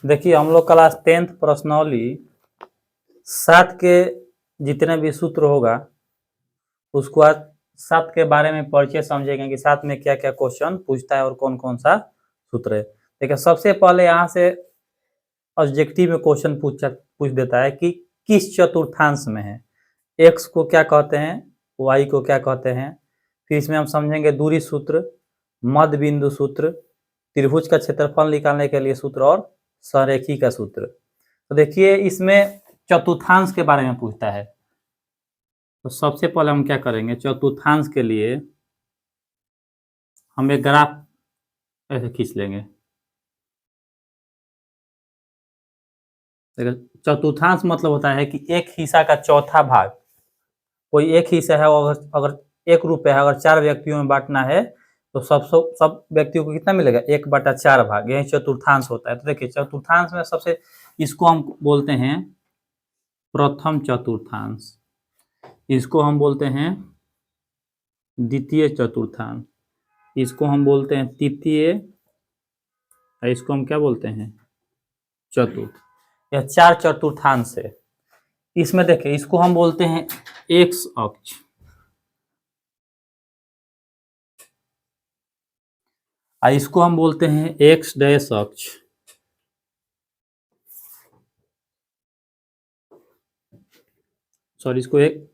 देखिए हम लोग क्लास 10th पर्सनली 7 के जितने भी सूत्र होगा उसको आज 7 के बारे में परिचय समझेंगे कि 7 में क्या क्या क्वेश्चन पूछता है और कौन कौन सा सूत्र है। देखिए सबसे पहले यहाँ से ऑब्जेक्टिव में क्वेश्चन पूछ देता है कि किस चतुर्थांश में है, एक्स को क्या कहते हैं, वाई को क्या कहते हैं। फिर इसमें हम समझेंगे दूरी सूत्र, मध्य बिंदु सूत्र, त्रिभुज का क्षेत्रफल निकालने के लिए सूत्र और संरेखी का सूत्र। तो देखिए इसमें चतुर्थांश के बारे में पूछता है। तो सबसे पहले हम क्या करेंगे, चतुर्थांश के लिए हम एक ग्राफ ऐसे खींच लेंगे। चतुर्थांश मतलब होता है कि एक हिस्सा का चौथा भाग, कोई एक हिस्सा है अगर 1 रुपये है, अगर 4 व्यक्तियों में बांटना है तो सब व्यक्तियों को कितना मिलेगा, 1/4 भाग, यही चतुर्थांश होता है। तो देखिए चतुर्थांश में सबसे इसको हम बोलते हैं प्रथम चतुर्थांश, इसको हम बोलते हैं द्वितीय चतुर्थांश, इसको हम बोलते हैं तृतीय, इसको हम क्या बोलते हैं चतुर्थ। यह 4 चतुर्थांश है। इसमें देखिए इसको हम बोलते हैं एक्स अक्ष, और इसको हम बोलते हैं एक्स डैश अक्ष, सॉरी इसको एक्स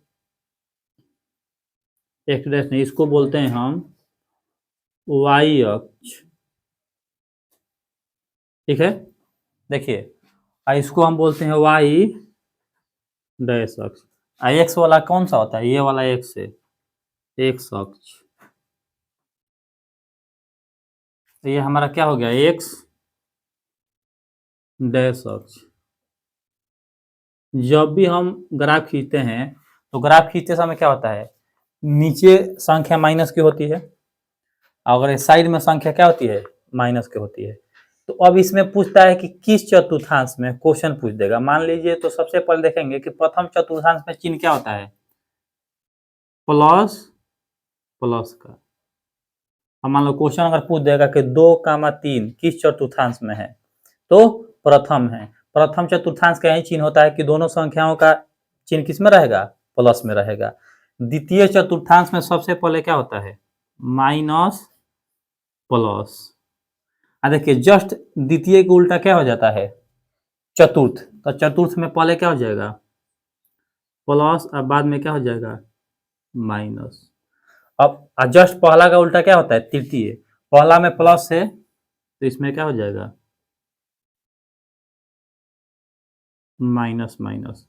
डैश नहीं, इसको बोलते हैं हम वाई अक्ष, ठीक है। देखिए इसको हम बोलते हैं वाई डैश अक्ष। एक्स वाला कौन सा होता है, ये वाला एक्स है, एक्स अक्ष। तो ये हमारा क्या हो गया, एक्स डैश अक्ष। जब भी हम ग्राफ खींचते हैं तो ग्राफ खींचते समय क्या होता है, नीचे संख्या माइनस की होती है, अगर साइड में संख्या क्या होती है, माइनस की होती है। तो अब इसमें पूछता है कि किस चतुर्थांश में, क्वेश्चन पूछ देगा। मान लीजिए तो सबसे पहले देखेंगे कि प्रथम चतुर्थांश में चिन्ह क्या होता है, प्लस प्लस का। अब मान लो क्वेश्चन अगर पूछ देगा कि 2, 3 किस चतुर्थांश में है, तो प्रथम है। प्रथम चतुर्थांश का यही चिन्ह होता है कि दोनों संख्याओं का चिन्ह किस में रहेगा, प्लस में रहेगा। द्वितीय चतुर्थांश में सबसे पहले क्या होता है, माइनस प्लस। देखिए जस्ट द्वितीय के उल्टा क्या हो जाता है, चतुर्थ। तो चतुर्थ में पहले क्या हो जाएगा, प्लस, और बाद में क्या हो जाएगा, माइनस। अब जस्ट पहला का उल्टा क्या होता है, तृतीय। पहला में प्लस है तो इसमें क्या हो जाएगा, माइनस माइनस।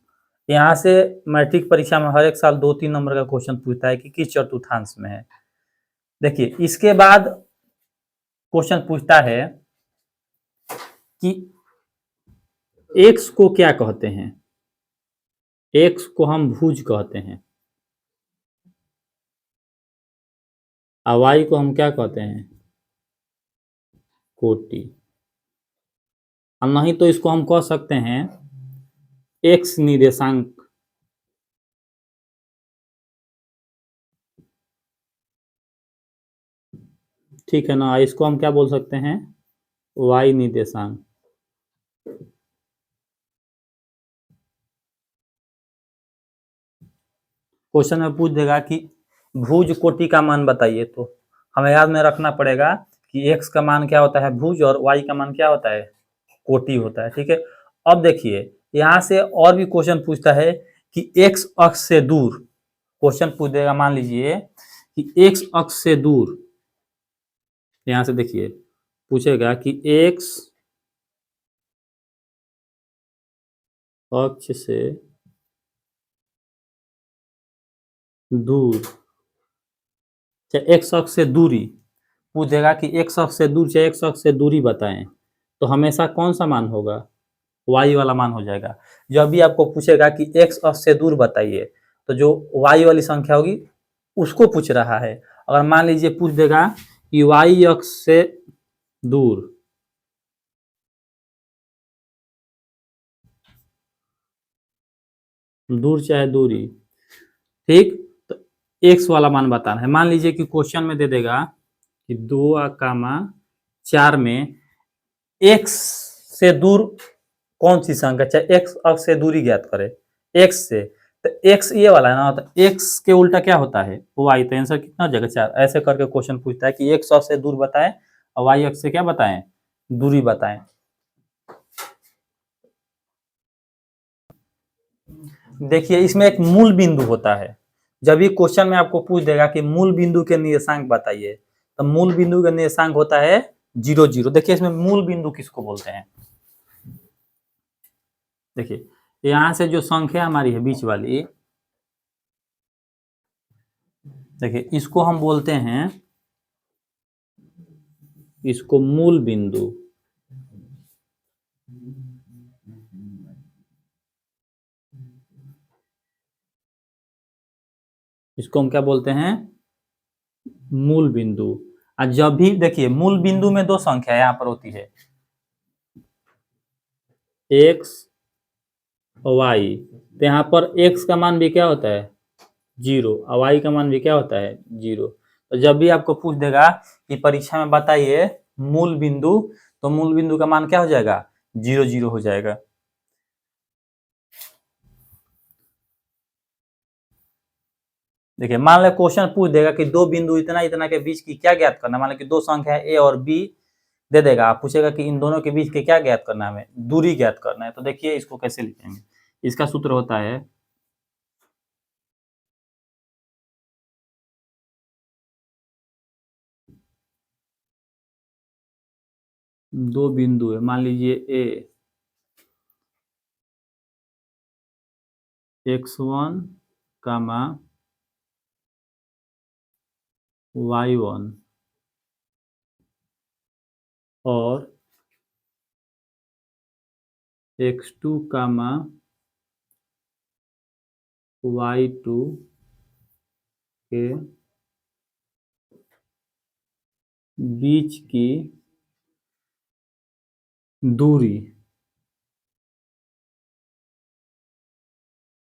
यहाँ से मैट्रिक परीक्षा में हर एक साल 2-3 नंबर का क्वेश्चन पूछता है कि किस चतुर्थांश में है। देखिए इसके बाद क्वेश्चन पूछता है कि एक्स को क्या कहते हैं, एक्स को हम भुज कहते हैं, और वाई को हम क्या कहते हैं, कोटि। और नहीं तो इसको हम कह सकते हैं एक्स निर्देशांक, ठीक है ना। इसको हम क्या बोल सकते हैं, वाई निर्देशांक। क्वेश्चन में पूछ देगा कि भुज कोटि का मान बताइए, तो हमें याद में रखना पड़ेगा कि एक्स का मान क्या होता है, भुज, और वाई का मान क्या होता है, कोटि होता है, ठीक है। अब देखिए यहाँ से और भी क्वेश्चन पूछता है कि एक्स अक्ष से दूर, क्वेश्चन पूछ देगा मान लीजिए कि एक्स अक्ष से दूर, यहाँ से देखिए पूछेगा कि एक्स अक्ष से दूर, चाहे एक्स अक्ष से दूरी, पूछ देगा कि एक्स अक्ष से दूर चाहे एक्स अक्ष से दूरी बताएं, तो हमेशा कौन सा मान होगा, वाई वाला मान हो जाएगा। जब भी आपको पूछेगा कि एक्स अक्ष से दूर बताइए, तो जो वाई वाली संख्या होगी उसको पूछ रहा है। अगर मान लीजिए पूछ देगा कि वाई अक्ष से दूर, दूर चाहे दूरी, ठीक, तो एक्स वाला मान बताना है। मान लीजिए कि क्वेश्चन में दे देगा कि 2, 4 में एक्स से दूर कौन सी संख्या, चाहे एक्स अक्ष से दूरी ज्ञात करे एक्स से, तो एक्स ये वाला है ना, तो एक्स के उल्टा क्या होता है वाई, तो आंसर कितना जगह 4। ऐसे करके क्वेश्चन पूछता है कि एक्स अक्ष से दूर बताएं और वाई अक्ष से क्या बताएं, दूरी बताएं। देखिए इसमें एक मूल बिंदु होता है, जब भी क्वेश्चन में आपको पूछ देगा कि मूल बिंदु के निर्देशांक बताइए, तो मूल बिंदु का निर्देशांक होता है 0 0। देखिए इसमें मूल बिंदु किसको बोलते हैं, देखिए यहां से जो संख्या हमारी है बीच वाली, देखिए इसको हम बोलते हैं, इसको मूल बिंदु, इसको हम क्या बोलते हैं, मूल बिंदु। और जब भी देखिए मूल बिंदु में दो संख्या यहाँ पर होती है, एक्स और वाई, तो यहाँ पर एक्स का मान भी क्या होता है 0 और वाई का मान भी क्या होता है 0। तो जब भी आपको पूछ देगा कि परीक्षा में बताइए मूल बिंदु, तो मूल बिंदु का मान क्या हो जाएगा 0 0 हो जाएगा। देखिए मान लो क्वेश्चन पूछ देगा कि दो बिंदु इतना इतना के बीच की क्या ज्ञात करना, मान लो कि दो संख्या है ए और बी दे देगा, आप पूछेगा कि इन दोनों के बीच के क्या ज्ञात करना है, हमें दूरी ज्ञात करना है। तो देखिए इसको कैसे लिखेंगे, इसका सूत्र होता है दो बिंदु है, मान लीजिए ए x1 कामा y1 और x2 कामा y2 के बीच की दूरी।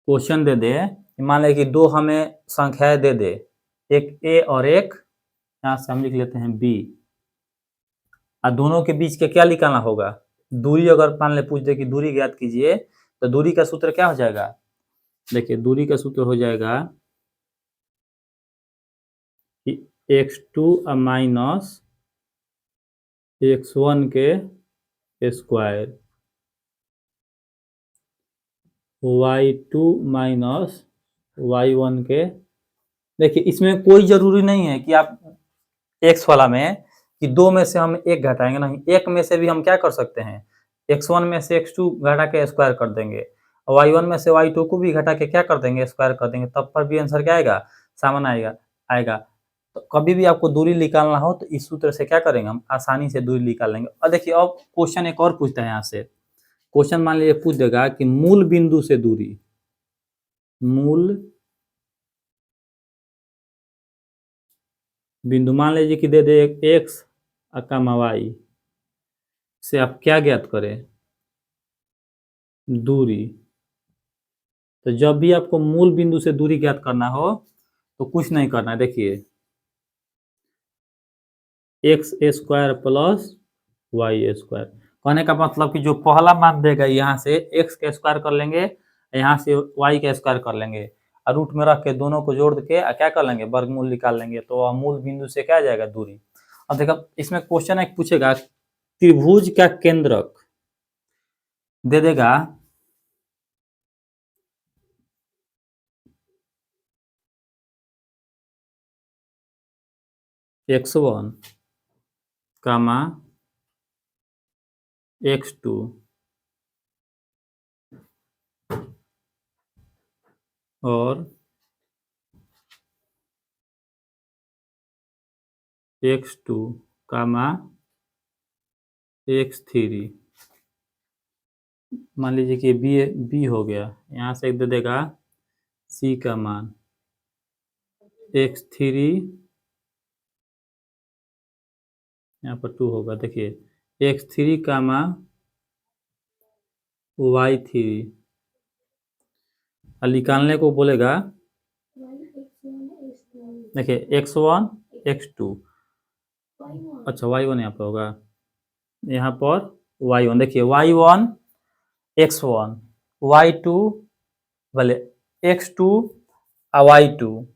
क्वेश्चन दे दे, मान लें कि दो हमें संख्याएं दे दे, एक ए और एक यहां से हम लिख लेते हैं बी, और दोनों के बीच के क्या निकालना होगा दूरी। अगर मान ले पूछ दे कि दूरी ज्ञात कीजिए, तो दूरी का सूत्र क्या हो जाएगा, देखिए दूरी का सूत्र हो जाएगा कि x2 माइनस x1 के स्क्वायर, y2 माइनस y1 के। देखिए इसमें कोई जरूरी नहीं है कि आप x वाला में कि दो में से हम एक घटाएंगे, नहीं, एक में से भी हम क्या कर सकते हैं, x1 में से x2 घटा के स्क्वायर कर देंगे और y1 में से y2 को भी घटा के क्या कर देंगे, स्क्वायर कर देंगे, तब पर भी आंसर क्या आएगा, सामान आएगा आएगा। तो कभी भी आपको दूरी निकालना हो तो इस सूत्र से क्या करेंगे, हम आसानी से दूरी निकाल लेंगे। और देखिए अब क्वेश्चन एक और पूछता है यहाँ से, क्वेश्चन मान लीजिए पूछ देगा कि मूल बिंदु से दूरी, मूल बिंदु मान लीजिए कि दे दे एक्स कामा वाई से आप क्या ज्ञात करें, दूरी। तो जब भी आपको मूल बिंदु से दूरी ज्ञात करना हो तो कुछ नहीं करना है, देखिए x square plus y square, कहने का मतलब कि जो पहला मान देगा यहाँ से एक्स का स्क्वायर कर लेंगे, यहाँ से वाई का स्क्वायर कर लेंगे और रूट में रख के दोनों को जोड़ के क्या कर लेंगे, वर्गमूल निकाल लेंगे, तो मूल बिंदु से क्या आ जाएगा दूरी। अब देखो इसमें क्वेश्चन एक पूछेगा त्रिभुज का केंद्रक दे देगा x1 कामा x2 और x2 कामा x3, मान लीजिए कि बी हो गया, यहाँ से एक दे देगा सी का मान x3, यहाँ पर 2 होगा, देखिए x3 कामा y3 और निकालने को बोलेगा, देखिए x1 x2, अच्छा y1 यहाँ पर होगा, यहाँ पर y1, देखिए y1 x1, y2 भले x2 y2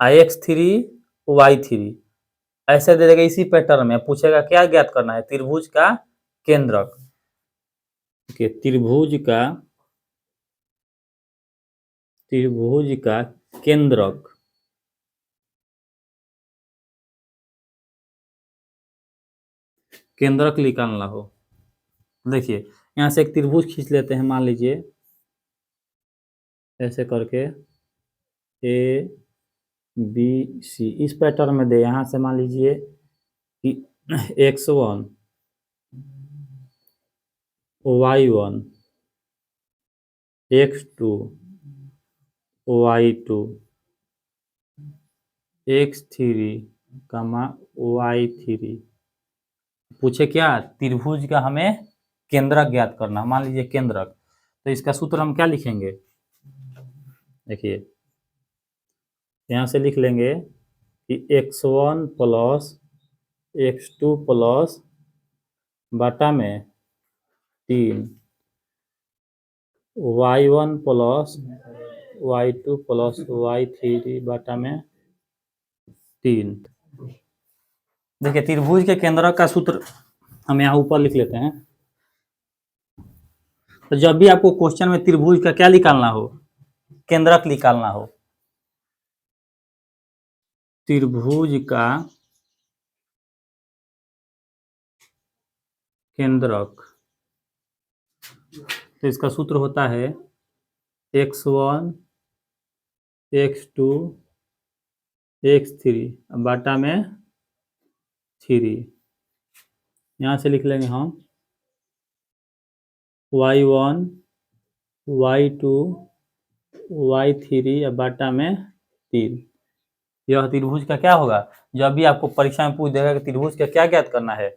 x3 y3 ऐसे दे देगा। इसी पैटर्न में पूछेगा क्या ज्ञात करना है, त्रिभुज का केंद्रक। देखिए त्रिभुज का केंद्रक, केंद्रक निकालना हो। देखिए यहाँ से एक त्रिभुज खींच लेते हैं, मान लीजिए ऐसे करके ए बी सी, इस पैटर्न में दे। यहाँ से मान लीजिए कि x1 y1 x2 y2 x3 y3 पूछे क्या, त्रिभुज का हमें केंद्रक ज्ञात करना। मान लीजिए केंद्रक, तो इसका सूत्र हम क्या लिखेंगे, देखिए यहाँ से लिख लेंगे कि x1 प्लस x2 प्लस बटा में 3 y1 plus y2 plus y3 बटा में 3। देखिए त्रिभुज के केंद्रक का सूत्र हम यहाँ ऊपर लिख लेते हैं। तो जब भी आपको क्वेश्चन में त्रिभुज का क्या निकालना हो, केंद्रक निकालना हो, त्रिभुज का केंद्रक, तो इसका सूत्र होता है x1 x2 x3 बटा में 3। यहाँ से लिख लेंगे हम y1 y2 y3 बटा में 3। यह त्रिभुज का क्या होगा, जब भी आपको परीक्षा में पूछ देगा कि त्रिभुज का क्या ज्ञात करना है,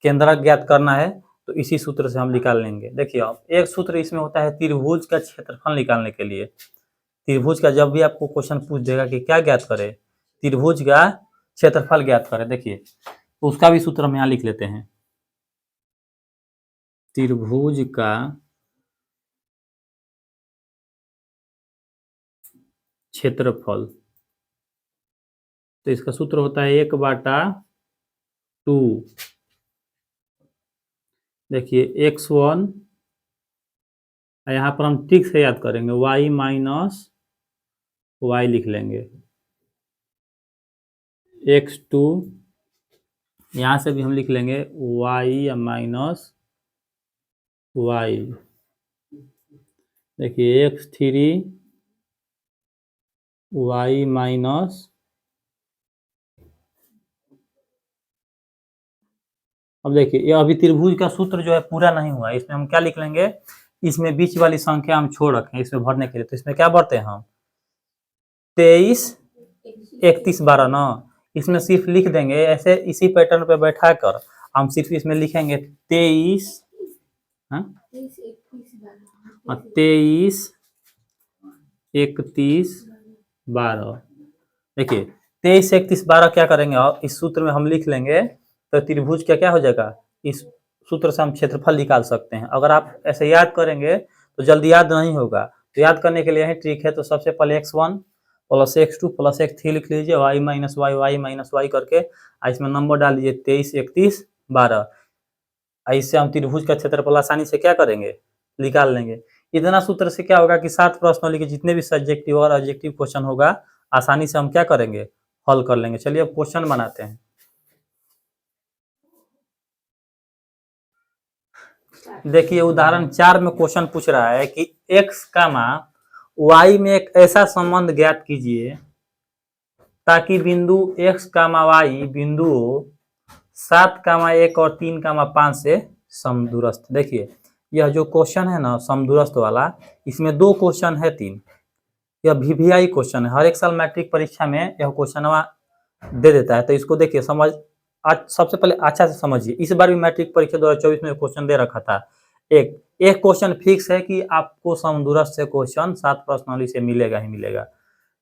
केंद्रक ज्ञात करना है, तो इसी सूत्र से हम निकाल लेंगे। देखिए आप एक सूत्र इसमें होता है त्रिभुज का क्षेत्रफल निकालने के लिए। त्रिभुज का जब भी आपको क्वेश्चन पूछ देगा कि क्या ज्ञात करे, त्रिभुज का क्षेत्रफल ज्ञात करे, देखिए तो उसका भी सूत्र हम यहाँ लिख लेते हैं। त्रिभुज का क्षेत्रफल, तो इसका सूत्र होता है 1/2। देखिए x1, यहाँ पर हम ट्रिक से याद करेंगे, y माइनस y लिख लेंगे, x2 यहाँ से भी हम लिख लेंगे y माइनस y। देखिए x3 y माइनस, अब देखिए ये अभी त्रिभुज का सूत्र जो है पूरा नहीं हुआ, इसमें हम क्या लिख लेंगे, इसमें बीच वाली संख्या हम छोड़ रखें इसमें भरने के लिए। तो इसमें क्या भरते हैं हम, 23 31 12 ना, इसमें सिर्फ लिख देंगे ऐसे, इसी पैटर्न पे बैठा कर हम सिर्फ इसमें लिखेंगे 23 23 31 12। देखिए 23 31 12 क्या करेंगे, और इस सूत्र में हम लिख लेंगे, तो त्रिभुज का क्या हो जाएगा, इस सूत्र से हम क्षेत्रफल निकाल सकते हैं। अगर आप ऐसे याद करेंगे तो जल्दी याद नहीं होगा, तो याद करने के लिए यही ट्रिक है। तो सबसे पहले x1 plus x2 plus x3 लिख लीजिए, y माइनस y करके इसमें नंबर डाल लीजिए 23 31 12। इससे हम त्रिभुज का क्षेत्रफल आसानी से क्या करेंगे, निकाल लेंगे। इतना सूत्र से क्या होगा कि 7 प्रश्नों के जितने भी सब्जेक्टिव और ऑब्जेक्टिव क्वेश्चन होगा आसानी से हम क्या करेंगे, हल कर लेंगे। चलिए अब क्वेश्चन बनाते हैं। देखिए उदाहरण 4 में क्वेश्चन पूछ रहा है कि x, y में एक ऐसा संबंध ज्ञात कीजिए ताकि बिंदु x, y बिंदुओं 7, 1 और 3, 5 से समदूरस्थ। देखिए यह जो क्वेश्चन है ना समदूरस्थ वाला, इसमें 2 क्वेश्चन है 3। यह VVI क्वेश्चन है, हर एक साल मैट्रिक परीक्षा में यह क्वेश्चन दे देता है। तो इसको देखिए समझ, आज सबसे पहले अच्छा से समझिए। इस बार भी मैट्रिक परीक्षा 2024 में क्वेश्चन दे रखा था। एक क्वेश्चन फिक्स है कि आपको समदूरस्थ से क्वेश्चन 7 प्रश्नावली से मिलेगा ही मिलेगा।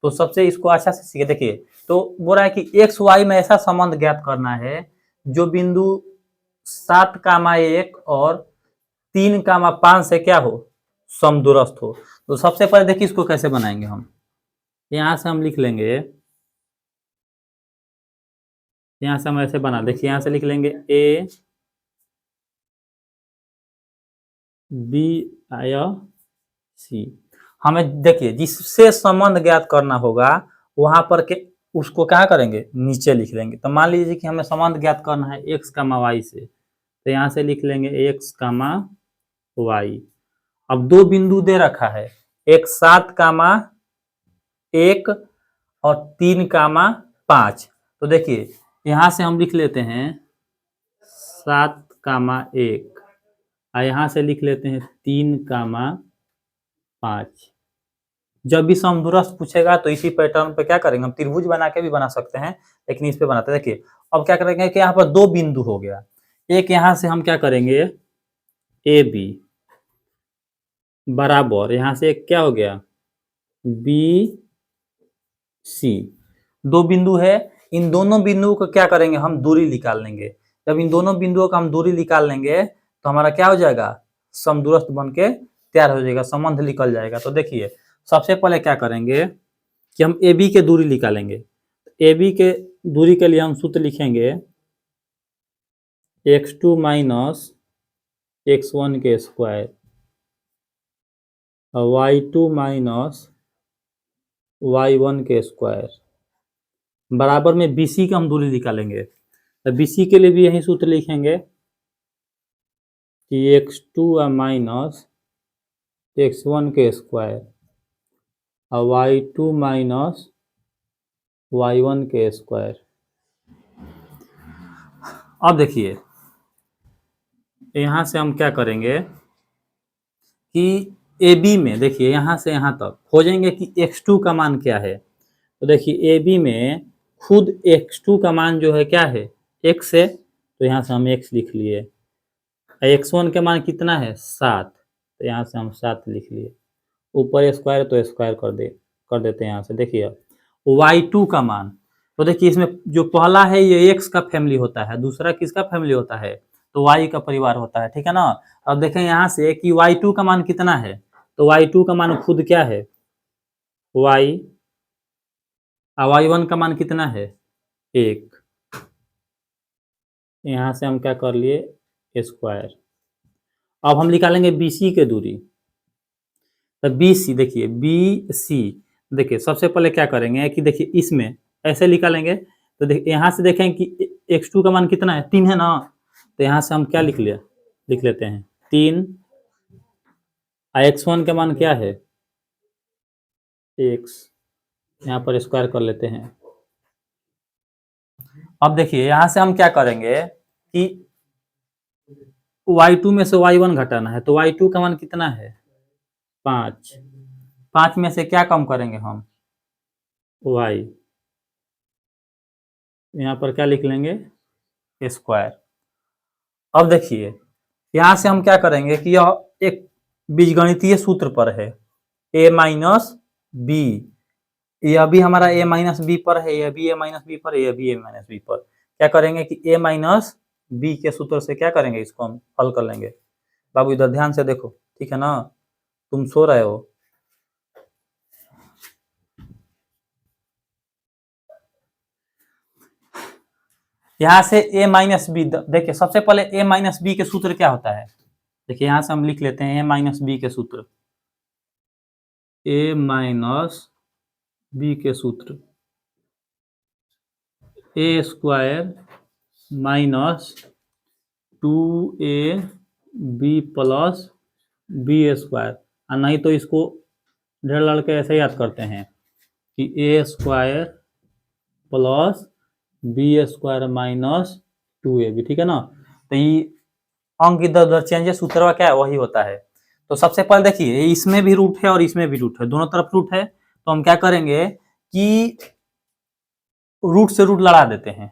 तो सबसे इसको अच्छा से सीखे। देखिए तो बोल रहा है कि एक्स वाई में ऐसा संबंध ज्ञात करना है जो बिंदु 7, 1 और 3,5 से क्या हो, समदूरस्थ हो। तो सबसे पहले देखिए इसको कैसे बनाएंगे हम। यहां से हम लिख लेंगे, यहां से हम ऐसे बना, देखिए यहां से लिख लेंगे ए बी आई सी। हमें देखिए जिससे संबंध ज्ञात करना होगा वहां पर के उसको क्या करेंगे, नीचे लिख लेंगे। तो मान लीजिए कि हमें संबंध ज्ञात करना है एक्स कामा वाई से, तो यहाँ से लिख लेंगे एक्स कामा वाई। अब दो बिंदु दे रखा है, एक 7,1 और 3,5। तो देखिए यहां से हम लिख लेते हैं 7,1 और यहां से लिख लेते हैं 3,5। जब भी समदूरस्थ पूछेगा तो इसी पैटर्न पे क्या करेंगे, हम त्रिभुज बना के भी बना सकते हैं, लेकिन इस पे बनाते हैं। देखिए अब क्या करेंगे कि यहाँ पर दो बिंदु हो गया, एक यहाँ से हम क्या करेंगे ए बी बराबर, यहाँ से एक क्या हो गया बी सी। दो बिंदु है, इन दोनों बिंदुओं को क्या करेंगे हम दूरी निकाल लेंगे। जब इन दोनों बिंदुओं का हम दूरी निकाल लेंगे तो हमारा क्या हो जाएगा, समदूरस्थ बन के तैयार हो जाएगा, संबंध निकल जाएगा। तो देखिए सबसे पहले क्या करेंगे कि हम ए बी के दूरी निकालेंगे। ए बी के दूरी के लिए हम सूत्र लिखेंगे x2 माइनस x1 के स्क्वायर और y2 माइनस y1 के स्क्वायर बराबर में BC का हम दूरी निकालेंगे। तो BC के लिए भी यही सूत्र लिखेंगे कि x2 माइनस x1 के स्क्वायर और y2 माइनस y1 के स्क्वायर। अब देखिए यहाँ से हम क्या करेंगे कि ए बी में, देखिए यहाँ से यहाँ तक खोजेंगे कि x2 का मान क्या है। तो देखिए ए बी में खुद x2 का मान जो है क्या है, x है, तो यहाँ से हम x लिख लिए। x1 के मान कितना है 7, तो यहाँ से हम 7 लिख लिए। ऊपर स्क्वायर तो स्क्वायर कर देते हैं यहाँ से। देखिए y2 का मान, तो देखिए इसमें जो पहला है ये x का फैमिली होता है, दूसरा किसका फैमिली होता है, तो y का परिवार होता है, ठीक है ना। अब देखें यहाँ से कि y2 का मान कितना है, तो y2 का मान खुद क्या है y, और y1 का मान कितना है 1। यहाँ से हम क्या कर लिए स्क्वायर। अब हम निकालेंगे BC के दूरी। तो BC देखिए BC, देखिए सबसे पहले क्या करेंगे कि देखिए इसमें ऐसे निकालेंगे। तो देखिए यहाँ से देखें कि x2 का मान कितना है 3 है ना, तो यहाँ से हम क्या लिख लेते हैं 3, और x1 का मान क्या है x, यहाँ पर स्क्वायर कर लेते हैं। अब देखिए यहाँ से हम क्या करेंगे कि y2 में से y1 घटाना है, तो y2 का मान कितना है 5। 5 में से क्या कम करेंगे हम y, यहाँ पर क्या लिख लेंगे स्क्वायर। अब देखिए यहाँ से हम क्या करेंगे कि यह एक बीजगणितीय सूत्र पर है a माइनस बी, यह भी हमारा a माइनस बी पर है, यह भी a माइनस बी पर है, यह भी a माइनस बी पर। क्या करेंगे कि a माइनस बी के सूत्र से क्या करेंगे, इसको हम हल कर लेंगे। बाबू इधर ध्यान से देखो, ठीक है ना, तुम सो रहे हो। यहाँ से a माइनस बी, देखिए सबसे पहले a माइनस बी के सूत्र क्या होता है, देखिए यहाँ से हम लिख लेते हैं a माइनस बी के सूत्र। a माइनस बी के सूत्र A square minus 2ab plus B square, और नहीं तो इसको ढेर लड़के ऐसे याद करते हैं कि A square plus B square minus 2ab, ठीक है ना। तो ये अंक इधर उधर चेंजेस, सूत्र क्या है वही होता है। तो सबसे पहले देखिए इसमें भी रूट है और इसमें भी रूट है, दोनों तरफ रूट है, तो हम क्या करेंगे कि रूट से रूट लड़ा देते हैं।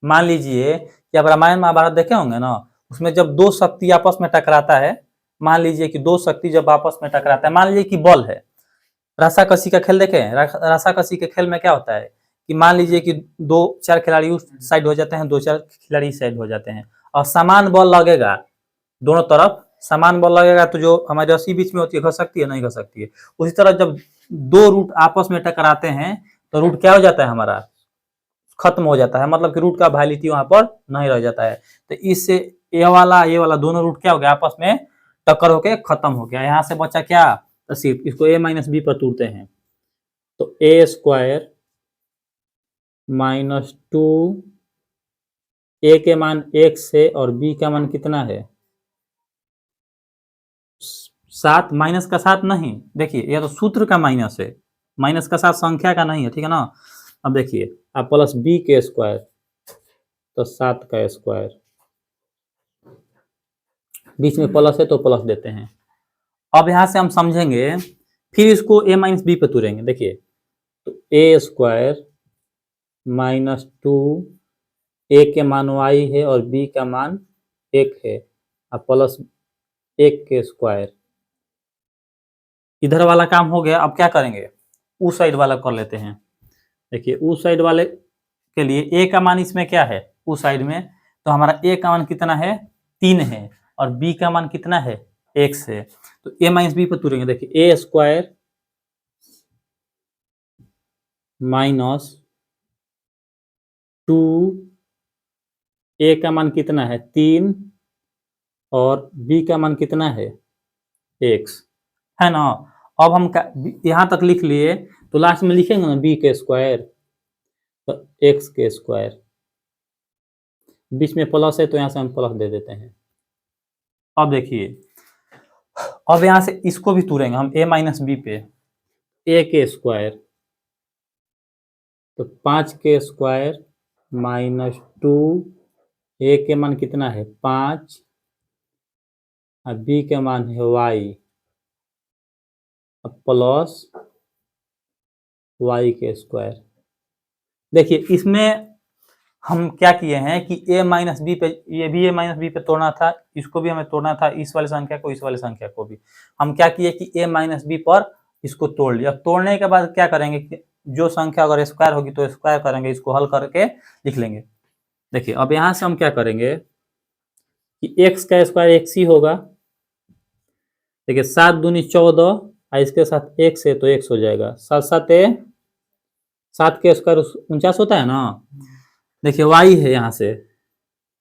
मान लीजिए कि अब रामायण महाभारत देखे होंगे ना, उसमें जब दो शक्ति आपस में टकराता है, मान लीजिए कि दो शक्ति जब आपस में टकराता है, मान लीजिए कि बल है, रस्साकसी का खेल देखे हैं, रस्साकसी के खेल में क्या होता है कि मान लीजिए कि 2-4 खिलाड़ी उस साइड हो जाते हैं, 2-4 खिलाड़ी इस साइड हो जाते हैं, और समान बल लगेगा दोनों तरफ, समान बल लगेगा तो जो हमारी रस्सी बीच में होती है घस सकती है, नहीं घस सकती है। उसी तरह जब दो रूट आपस में टकराते हैं तो रूट क्या हो जाता है हमारा, खत्म हो जाता है, मतलब कि रूट का वैलिडिटी वहां पर नहीं रह जाता है। तो इससे ये वाला दोनों रूट क्या हो गया, आपस में टक्कर होके खत्म हो गया। यहाँ से बचा क्या, तो सिर्फ इसको a माइनस बी पर तोड़ते हैं तो ए स्क्वायर माइनस 2, ए के मान 1 से और बी का मान कितना है 7, माइनस का 7 नहीं, देखिए यह तो सूत्र का माइनस है, माइनस का 7 संख्या का नहीं है, ठीक है ना। अब देखिए अब प्लस बी के स्क्वायर तो 7 का स्क्वायर, बीच में प्लस है तो प्लस देते हैं। अब यहां से हम समझेंगे, फिर इसको a माइनस बी पे तुरेंगे। देखिए तो ए स्क्वायर माइनस 2, ए के मान y है और b का मान 1 है, अब प्लस 1 के स्क्वायर। इधर वाला काम हो गया। अब क्या करेंगे, उस साइड वाला कर लेते हैं। देखिए उस साइड वाले के लिए ए का मान इसमें क्या है, उस साइड में तो हमारा ए का मान कितना है 3 है और बी का मान कितना है 1 है। तो ए माइनस बी पर तुरेंगे। देखिए ए स्क्वायर माइनस 2, ए का मान कितना है 3 और बी का मान कितना है x, है ना। अब हम यहाँ तक लिख लिए तो लास्ट में लिखेंगे ना बी के स्क्वायर तो x के स्क्वायर, बीच में प्लस है तो यहाँ से हम प्लस दे देते हैं। अब देखिए अब यहाँ से इसको भी तुरेंगे हम a माइनस बी पे, a के स्क्वायर तो 5 के स्क्वायर माइनस 2, a के मान कितना है 5 और b के मान है y, अब प्लस y के स्क्वायर। देखिए इसमें हम क्या किए हैं कि a माइनस बी पे, ये भी a माइनस बी पे तोड़ना था, इसको भी हमें तोड़ना था, इस वाली संख्या को, इस वाली संख्या को भी। हम क्या किए कि a माइनस बी पर इसको तोड़ लिया। अब तोड़ने के बाद क्या करेंगे कि जो संख्या अगर स्क्वायर होगी तो स्क्वायर करेंगे, इसको हल करके लिख लेंगे। देखिए अब यहाँ से हम क्या करेंगे कि x का स्क्वायर x ही होगा। देखिए 7 दूनी 14 और इसके साथ x है तो x हो जाएगा, 7 7 के स्क्वायर 49 होता है ना। देखिए y है यहाँ से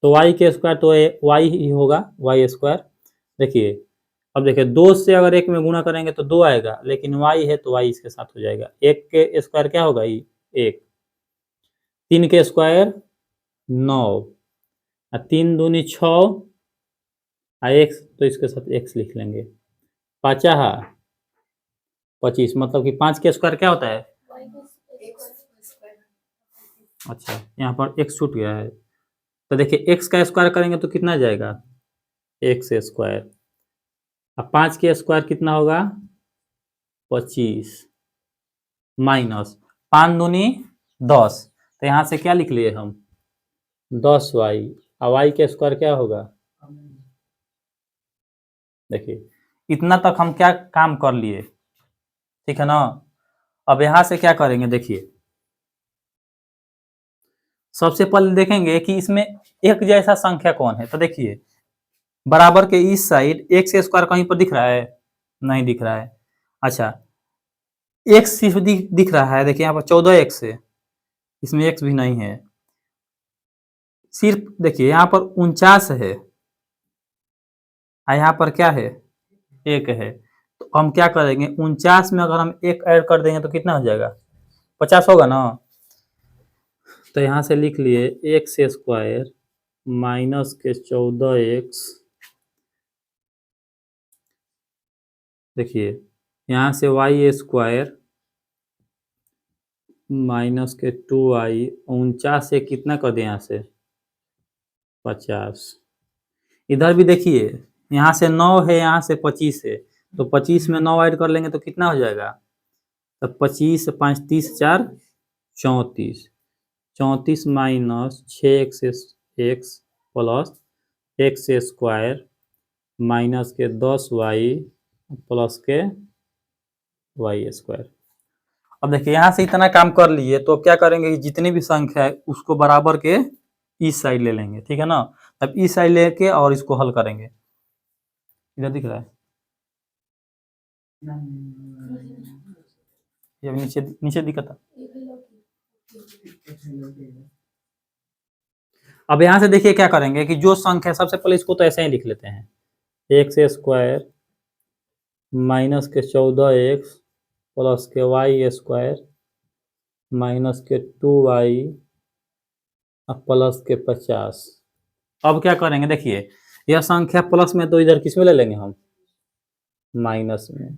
तो y के स्क्वायर तो y ही होगा, y स्क्वायर। देखिए अब देखिए 2 से अगर 1 में गुणा करेंगे तो 2 आएगा, लेकिन y है तो y इसके साथ हो जाएगा। 1 के स्क्वायर क्या होगा, 1, 3 के स्क्वायर 9 और 3 दूनी 6 और x तो इसके साथ x लिख लेंगे, 5 25, मतलब कि 5 के स्क्वायर क्या होता है, अच्छा यहाँ पर x छूट गया है। तो देखिए x का स्क्वायर करेंगे तो कितना जाएगा x स्क्वायर, अब 5 के स्क्वायर कितना होगा 25 माइनस 5 दूनी 10, तो यहाँ से क्या लिख लिए हम 10y, और y के स्क्वायर क्या होगा। देखिए इतना तक हम क्या काम कर लिए, ठीक है ना। अब यहाँ से क्या करेंगे, देखिए सबसे पहले देखेंगे कि इसमें एक जैसा संख्या कौन है। तो देखिए बराबर के इस साइड x स्क्वायर कहीं पर दिख रहा है, नहीं दिख रहा है। अच्छा x सिर्फ दिख रहा है, देखिए यहाँ पर 14x है, इसमें x भी नहीं है। सिर्फ देखिए यहाँ पर 49 है और यहाँ पर क्या है 1 है। तो हम क्या करेंगे 49 में अगर हम 1 ऐड कर देंगे तो कितना हो जाएगा 50 होगा ना। तो यहाँ से लिख लिए x स्क्वायर माइनस के 14x, देखिए यहाँ से y स्क्वायर माइनस के 2y, 49 से कितना कर दें यहाँ से 50। इधर भी देखिए यहाँ से 9 है, यहाँ से 25 है, तो 25 में 9 ऐड कर लेंगे तो कितना हो जाएगा, तो 25 से 5 30 4 34, 34 minus 6x plus x square minus के 10y प्लस के y स्क्वायर। अब देखिए यहाँ से इतना काम कर लिए, तो अब क्या करेंगे कि जितनी भी संख्या है उसको बराबर के इस साइड ले लेंगे, ठीक है ना। तब इस साइड लेके और इसको हल करेंगे। इधर दिख रहा है, ये नीचे नीचे दिखा था। अब यहाँ से देखिए क्या करेंगे कि जो संख्या, सबसे पहले इसको तो ऐसे ही लिख लेते हैं, एक्स स्क्वायर माइनस के 14x प्लस के वाई स्क्वायर माइनस के 2y प्लस के 50। अब क्या करेंगे, देखिए यह संख्या प्लस में तो इधर किस में ले लेंगे हम, माइनस में।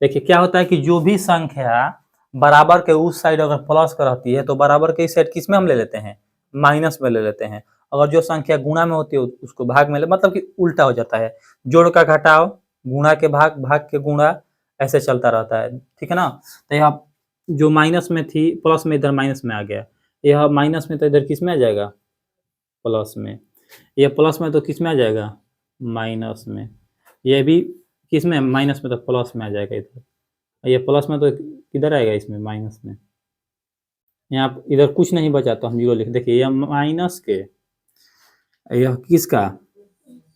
देखिए क्या होता है कि जो भी संख्या बराबर के उस साइड अगर प्लस का रहती है तो बराबर के इस साइड किस में हम ले लेते हैं, माइनस में ले लेते हैं। अगर जो संख्या गुणा में होती है उसको भाग में ले, मतलब कि उल्टा हो जाता है, जोड़ का घटाओ, गुणा के भाग, भाग के गुणा, ऐसे चलता रहता है, ठीक है ना। तो यहाँ जो माइनस में थी प्लस में इधर माइनस में आ गया, यह माइनस में तो इधर किस में आ जाएगा, प्लस में। यह प्लस में तो किस में आ जाएगा, माइनस में। यह भी किस में, माइनस में, तो प्लस में आ जाएगा इधर। ये प्लस में तो किधर आएगा, इसमें माइनस में। यहाँ इधर कुछ नहीं बचा तो हम जीरो लिख, देखिए यह माइनस के, यह किसका,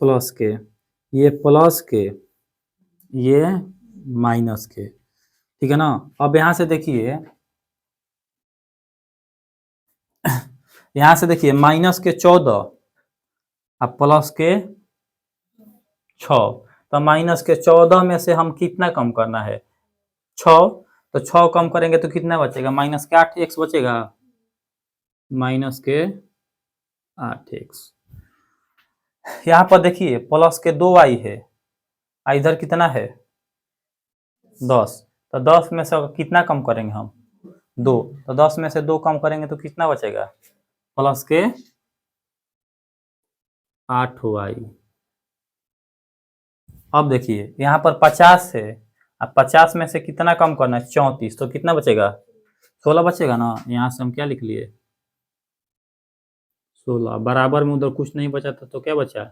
प्लस के, ये प्लस के, ये माइनस के, ठीक है ना। अब यहाँ से देखिए, यहाँ से देखिए माइनस के 14 अब प्लस के 6, तो माइनस के 14 में से हम कितना कम करना है, 6, तो 6 कम करेंगे तो कितना बचेगा, माइनस के 8x बचेगा, माइनस के 8x। यहाँ पर देखिए प्लस के 2y है, इधर कितना है 10, तो 10 में से कितना कम करेंगे हम, 2, तो 10 में से 2 कम करेंगे तो कितना बचेगा, प्लस के 8y। अब देखिए यहाँ पर 50 है, अब 50 में से कितना कम करना है, 34, तो कितना बचेगा, 16 बचेगा ना। यहाँ से हम क्या लिख लिए, 16, बराबर में उधर कुछ नहीं बचा था तो क्या बचा।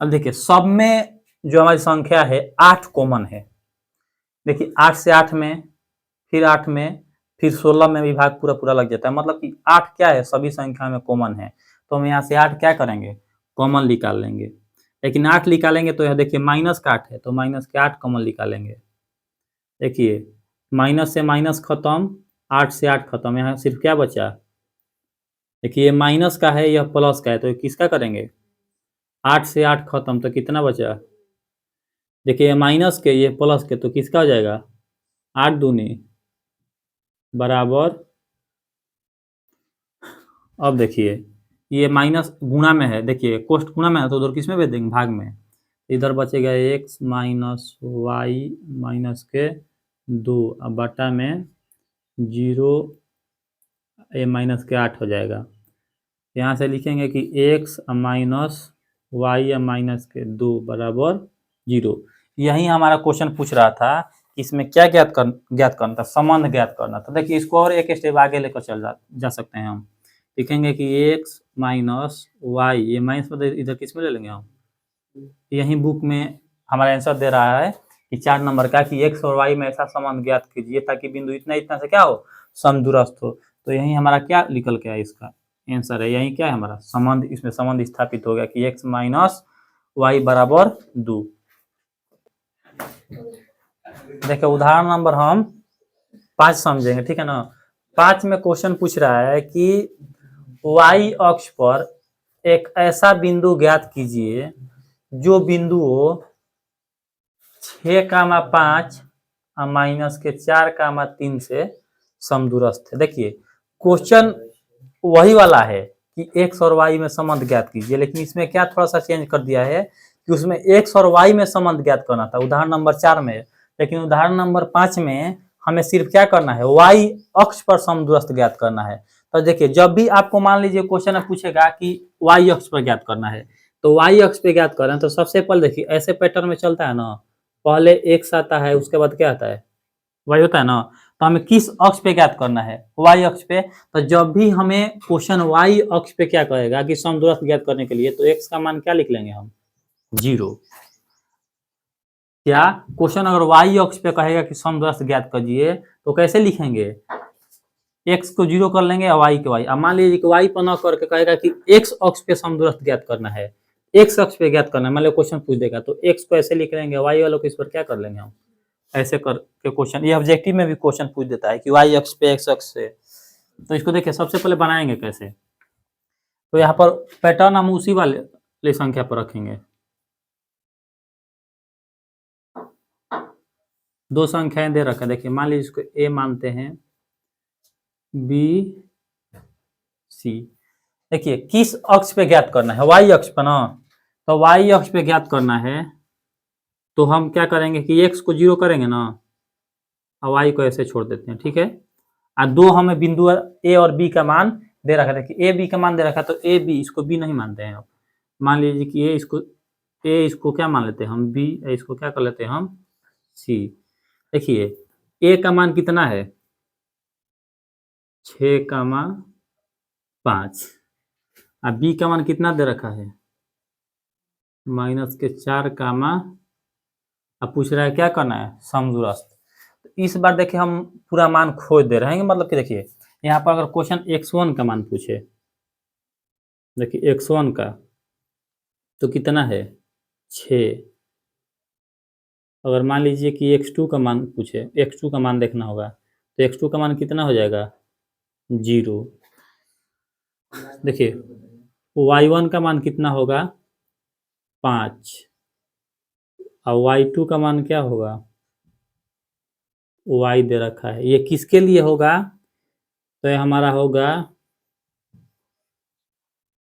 अब देखिए सब में जो हमारी संख्या है 8 कॉमन है, देखिए 8 से 8 में, फिर 8 में, फिर 16 में भी भाग पूरा पूरा लग जाता है, मतलब कि 8 क्या है, सभी संख्या में कॉमन है। तो हम यहाँ से 8 क्या करेंगे, कॉमन निकाल लेंगे। लेकिन 8 निकालेंगे तो यह देखिए माइनस का 8 है, तो माइनस के 8 कॉमन निकालेंगे। देखिए माइनस से माइनस खत्म, 8 से 8 खत्म, यहाँ सिर्फ क्या बचा, देखिए ये माइनस का है, यह प्लस का है, तो किसका करेंगे, 8 से 8 खत्म, तो कितना बचा, देखिए ये माइनस के, ये प्लस के, तो किसका हो जाएगा, 8 दूनी बराबर। अब देखिए ये माइनस गुणा में है, देखिए कोष्ट गुणा में है तो उधर किस में भेज देंगे, भाग में। इधर बचेगा x माइनस वाई माइनस के 2, अब बटा में 0, ये माइनस के 8 हो जाएगा। यहाँ से लिखेंगे कि x माइनस वाई माइनस के 2 बराबर 0। यही हमारा क्वेश्चन पूछ रहा था कि इसमें क्या ज्ञात करना था, संबंध ज्ञात करना था। देखिए इसको और एक स्टेप आगे लेकर जा सकते हैं हम। लिखेंगे कि x माइनस वाई, ये माइनस में इधर किस में ले लेंगे हम, यही बुक में हमारा आंसर दे रहा है कि 4 नंबर का, कि x और y में ऐसा संबंध ज्ञात कीजिए ताकि बिंदु इतना इतना से क्या हो, समदूरस्थ हो। तो यही हमारा क्या निकल के आया, इसका आंसर है यही क्या है हमारा संबंध, इसमें संबंध स्थापित हो गया कि x माइनस वाई बराबर 2। देखिए उदाहरण नंबर हम 5 समझेंगे, ठीक है ना। 5 में क्वेश्चन पूछ रहा है कि y अक्ष पर एक ऐसा बिंदु ज्ञात कीजिए जो बिंदु 6,5 माइनस के 4,3 से समदूरस्थ है। देखिए क्वेश्चन वही वाला है कि x और y में संबंध ज्ञात कीजिए, लेकिन इसमें क्या थोड़ा सा चेंज कर दिया है कि उसमें x और y में संबंध ज्ञात करना था उदाहरण नंबर 4 में, लेकिन उदाहरण नंबर 5 में हमें सिर्फ क्या करना है, y अक्ष पर समदूरस्थ ज्ञात करना है। तो देखिए जब भी आपको मान लीजिए क्वेश्चन में पूछेगा कि y अक्ष पर ज्ञात करना है, तो y अक्ष पे ज्ञात कर रहे हैं, तो सबसे पहले देखिए ऐसे पैटर्न में चलता है ना, पहले x आता है, उसके बाद क्या आता है, y होता है ना। तो हमें किस अक्ष पे ज्ञात करना है, y अक्ष पे। तो जब भी हमें क्वेश्चन y अक्ष पे क्या कहेगा कि समदूरस्थ ज्ञात करने के लिए, तो x का मान क्या लिख लेंगे हम, 0। क्या क्वेश्चन अगर y अक्ष पे कहेगा कि समदूरस्थ ज्ञात कीजिए तो कैसे लिखेंगे, x को 0 कर लेंगे और y के y। अब मान लीजिए कि y पर न करके कहेगा कि x अक्ष पे समदूरस्थ ज्ञात करना है, एक्स अक्ष पे ज्ञात करना है। मान लो क्वेश्चन पूछ देगा तो एक्स को ऐसे लिख लेंगे, वाई वालों को इस पर क्या कर लेंगे हम, ऐसे करके क्वेश्चन, ये ऑब्जेक्टिव में भी क्वेश्चन पूछ देता है कि वाई अक्ष पे एक्स अक्ष से। तो इसको देखिए सबसे पहले बनाएंगे कैसे, तो यहाँ पर पैटर्न हम उसी वाले संख्या पर रखेंगे। दो संख्याएं दे रखा है, देखिए मान लीजिए इसको ए मानते हैं, बी सी। देखिए किस अक्ष पे ज्ञात करना है, वाई अक्ष पर ना, तो वाई अक्ष पे ज्ञात करना है तो हम क्या करेंगे कि एक्स को 0 करेंगे ना, और वाई को ऐसे छोड़ देते हैं, ठीक है। और दो हमें बिंदु ए और बी का मान दे रखा है, देखिए ए बी का मान दे रखा है, तो ए बी इसको बी नहीं मानते हैं। मान लीजिए कि ए इसको क्या मान लेते हैं हम, बी, इसको क्या कर लेते हैं हम, सी। देखिए ए का मान कितना है, 6,5, और बी का मान कितना दे रखा है, -4, अब पूछ रहा है क्या करना है, समदूरस्थ। तो इस बार देखिए हम पूरा मान खोज दे रहे हैं, मतलब कि देखिए यहाँ पर अगर क्वेश्चन x1 का मान पूछे, देखिए x1 का तो कितना है 6। अगर मान लीजिए कि x2 का मान पूछे, x2 का मान देखना होगा, तो x2 का मान कितना हो जाएगा 0। देखिए y1 का मान कितना होगा 5, और y2 का मान क्या होगा, y दे रखा है। ये किसके लिए होगा, तो ये हमारा होगा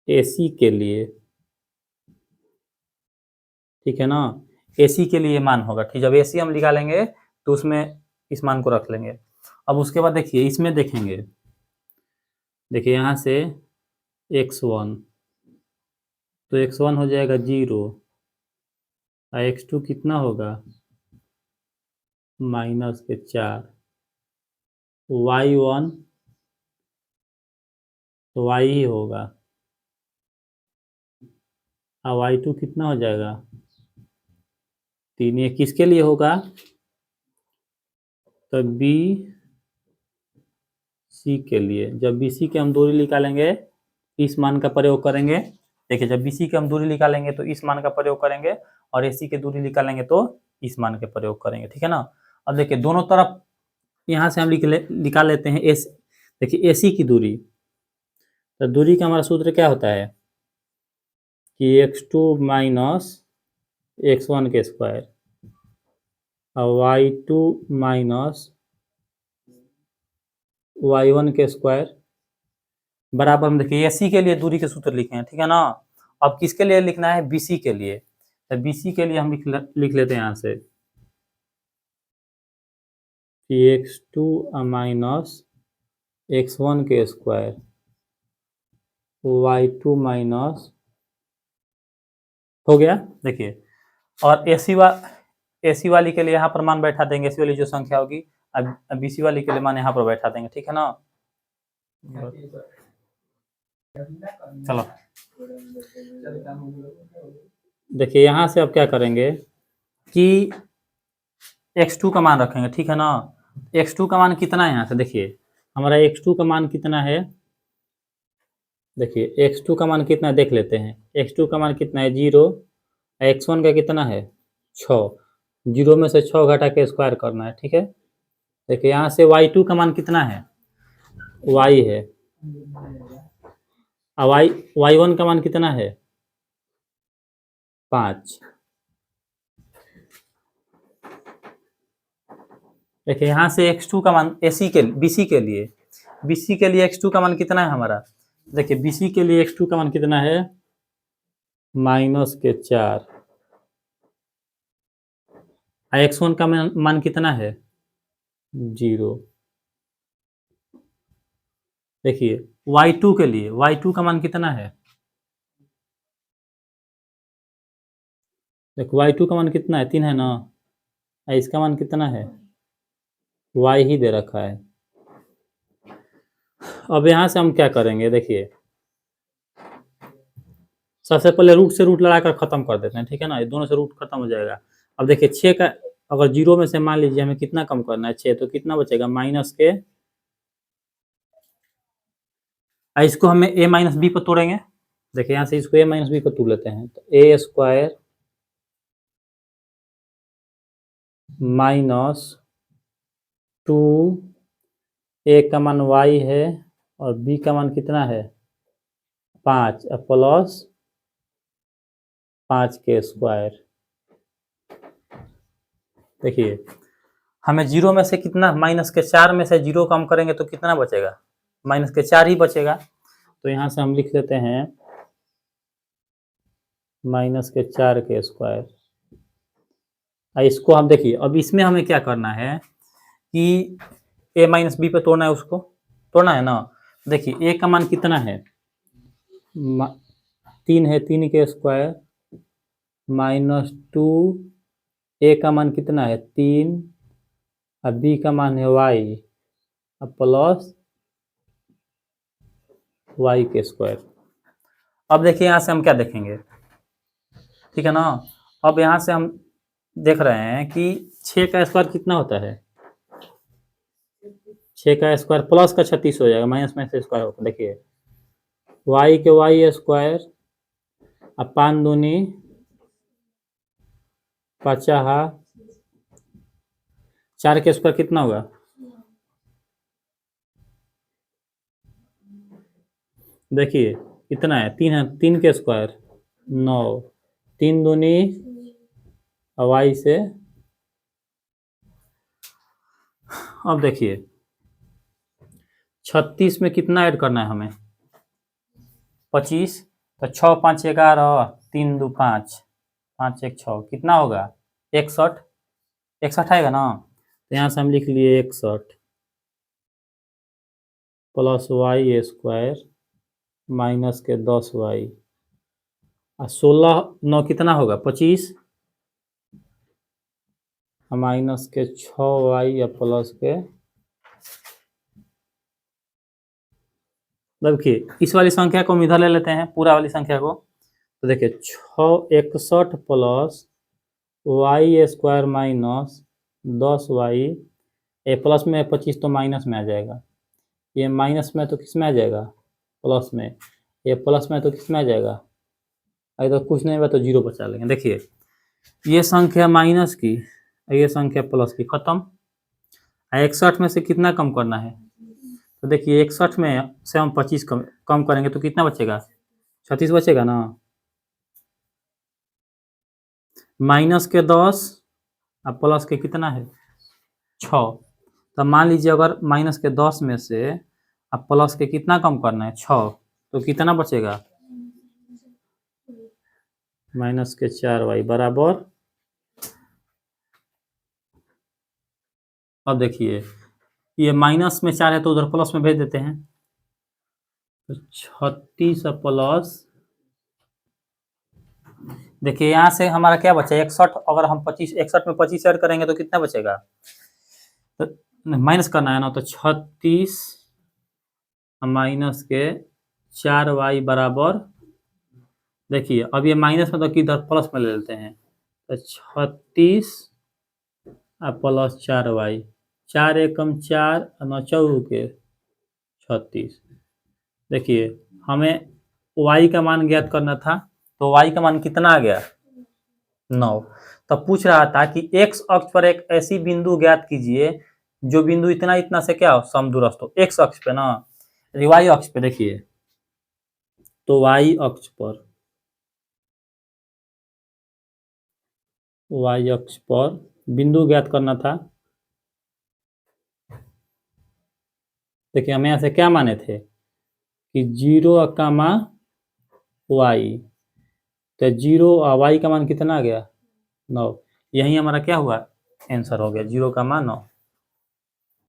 AC के लिए, ठीक है ना, AC के लिए मान होगा, ठीक। जब AC हम निकालेंगे तो उसमें इस मान को रख लेंगे। अब उसके बाद देखिए इसमें देखेंगे, देखिए यहाँ से x1, तो x1 हो जाएगा 0, और x2 कितना होगा -4, y1 तो y ही होगा, और y2 कितना हो जाएगा 3। ये किसके लिए होगा, तो बी सी के लिए। जब बी सी के हम दूरी निकालेंगे इस मान का प्रयोग करेंगे, देखिए जब बी सी के हम दूरी निकालेंगे तो इस मान का प्रयोग करेंगे, और AC की दूरी निकालेंगे तो इस मान के प्रयोग करेंगे, ठीक है ना। अब देखिए दोनों तरफ यहाँ से हम निकाल लेते हैं एस, देखिए AC की दूरी, तो दूरी का हमारा सूत्र क्या होता है कि x2 - x1 के स्क्वायर, और y2 - y1 के स्क्वायर बराबर। हम देखिए AC के लिए दूरी के सूत्र लिखे हैं, ठीक है ना। अब किसके लिए लिखना है, BC के लिए, तो BC के लिए हम लिख लेते हैं यहाँ से कि x2 - x1 के स्क्वायर, y2 माइनस हो गया। देखिए और AC वाली के लिए यहाँ पर मान बैठा देंगे, AC वाली जो संख्या होगी, अब BC वाली के लिए मान यहाँ पर बैठा देंगे, ठीक है ना। चलो देखिए यहाँ से अब क्या करेंगे कि x2 का मान रखेंगे, ठीक है ना। x2 का मान कितना है, यहाँ से देखिए हमारा x2 का मान कितना है, देखिए x2 का मान कितना है देख लेते हैं। x2 का मान कितना है 0, x1 का कितना है 6, 0 में से 6 घटा के स्क्वायर करना है, ठीक है। देखिए यहाँ से y2 का मान कितना है, y है, और y1 का मान कितना है 5। देखिए यहाँ से x2 का मान BC के लिए x2 का मान कितना है हमारा, देखिए BC के लिए x2 का मान कितना है -4, और x1 का मान कितना है 0। देखिए y2 के लिए y2 का मान कितना है, देखो y2 का मान कितना है 3 है ना, और इसका मान कितना है y ही दे रखा है। अब यहाँ से हम क्या करेंगे, देखिए सबसे पहले रूट से रूट लड़ाकर खत्म कर देते हैं, ठीक है ना, ये दोनों से रूट खत्म हो जाएगा। अब देखिए 6 का अगर 0 में से मान लीजिए हमें कितना कम करना है 6, तो कितना बचेगा माइनस के, इसको हमें a - b पर तोड़ेंगे, देखिए यहाँ से इसको a माइनस बी को तू लेते हैं, तो ए स्क्वायर माइनस 2 ए का मान y है और b का मान कितना है 5 प्लस 5 के स्क्वायर। देखिए हमें जीरो में से कितना, माइनस के 4 में से जीरो कम करेंगे तो कितना बचेगा, माइनस के 4 ही बचेगा। तो यहाँ से हम लिख लेते हैं माइनस के 4 के स्क्वायर। इसको हम देखिए, अब इसमें हमें क्या करना है कि a माइनस बी पे तोड़ना है, उसको तोड़ना है ना। देखिए a का मान कितना है 3 है, 3 के स्क्वायर माइनस 2 a का मान कितना है 3 और b का मान है y प्लस y के स्क्वायर। अब देखिए यहाँ से हम क्या देखेंगे, ठीक है ना। अब यहाँ से हम देख रहे हैं कि 6 का स्क्वायर कितना होता है, 6 का स्क्वायर प्लस का 36 हो जाएगा, माइनस में से स्क्वायर होगा। देखिए y के y स्क्वायर अब 5 दूनी 50, 4 के स्क्वायर कितना होगा, देखिए कितना है 3 है, 3 के स्क्वायर 9, 3 दूनी y से। अब देखिए 36 में कितना ऐड करना है हमें 25, तो 6 5 11 3 2 5 5 1 6 कितना होगा 61, 61 आएगा ना। तो यहाँ से हम लिख लिए 61 प्लस y स्क्वायर माइनस के 10y और 16 9 कितना होगा 25 माइनस के 6y या प्लस के। देखिए इस वाली संख्या को हम इधर ले लेते हैं, पूरा वाली संख्या को। तो देखिए 61 plus y square minus 10y, ये प्लस में 25 तो माइनस में आ जाएगा, ये माइनस में तो किस में आ जाएगा प्लस में, ये प्लस में तो किस में आ जाएगा, अगर तो कुछ नहीं हुआ तो जीरो बचा लेंगे। देखिए ये संख्या माइनस की, ये संख्या प्लस की, खत्म। 61 में से कितना कम करना है, तो देखिए 61 में से हम 25 कम करेंगे तो कितना बचेगा 36 बचेगा ना। माइनस के 10 और प्लस के कितना है 6, तो मान लीजिए अगर माइनस के 10 में से अब प्लस के कितना कम करना है 6, तो कितना बचेगा माइनस के 4y बराबर। अब देखिए ये माइनस में 4 है तो उधर प्लस में भेज देते हैं, तो 36 प्लस, देखिए यहाँ से हमारा क्या बचा 61, अगर हम 61 में 25 ऐड करेंगे तो कितना बचेगा, तो माइनस करना है ना, तो 36 माइनस के 4y बराबर। देखिए अब ये माइनस में तो किधर प्लस में ले लेते हैं, तो 36 प्लस 4y, 4 एकम 4 और 9 चौके 36। देखिए हमें y का मान ज्ञात करना था, तो y का मान कितना आ गया 9। तब पूछ रहा था कि x अक्ष पर एक ऐसी बिंदु ज्ञात कीजिए जो बिंदु इतना इतना से क्या हो समदूरस्थ हो, x अक्ष पे ना, y अक्ष पे। देखिए तो y अक्ष पर बिंदु ज्ञात करना था। देखिए हमें यहाँ से क्या माने थे कि 0 कामा y, तो 0 और y का मान कितना आ गया 9, यही हमारा क्या हुआ आंसर हो गया 0 का मान 9।